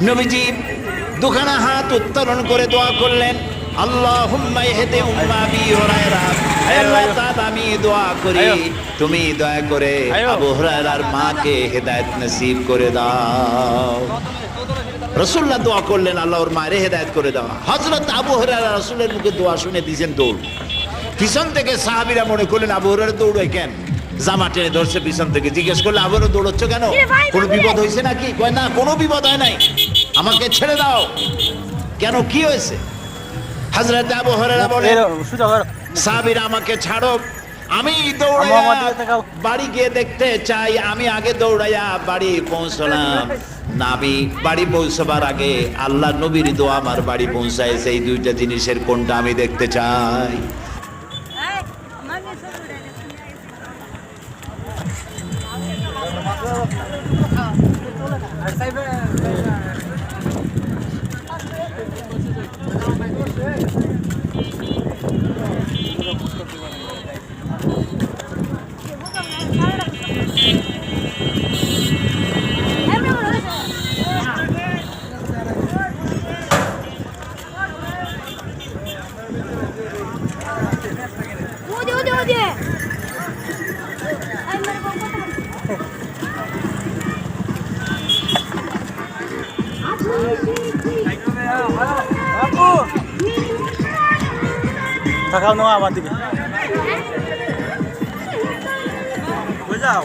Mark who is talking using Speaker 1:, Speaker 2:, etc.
Speaker 1: নবীজি দুখানা হাত উত্তোলন করে দোয়া করলেন, আল্লাহুম্মা ইহদি উম্মা আবি হুরায়রা, হে আল্লাহ তাআলা আমি দোয়া করি তুমি দয়া করে আবু হুরায়রার মাকে হেদায়েত নসিব করে দাও। রাসূলুল্লাহ দোয়া করলেন আল্লাহর মায়ের হেদায়েত করে দাও। হযরত আবু হুরায়রা রাসূলের মুখে দোয়া শুনে দিয়েছেন দৌড়। পিছন থেকে সাহাবীরা মনে করলেন আবু হুরায়রা দৌড়ায় কেন, জামা টেনে ধরছে পিছন থেকে। জিজ্ঞেস করলে আবারও দৌড়চ্ছ কেন, কোনো বিপদ হয়েছে নাকি? কয় না, কোনো বিপদ হয় নাই, আমাকে ছেড়ে দাও। কেন, কি হয়েছে? হযরত আবু হুরায়রা বলেন, সাহাবীরা আমাকে ছাড়ো, আমি দৌড়াইয়া বাড়ি গিয়ে দেখতে চাই। আমি আগে দৌড়াইয়া বাড়ি পৌঁছলাম, নাবি বাড়ি পৌঁছবার আগে আল্লাহ নবীর দোয়া আমার বাড়ি পৌঁছাইছে। এই দুইটা জিনিসের কোনটা আমি দেখতে চাই।
Speaker 2: তাকাও না আমার দিকে, বুঝাও।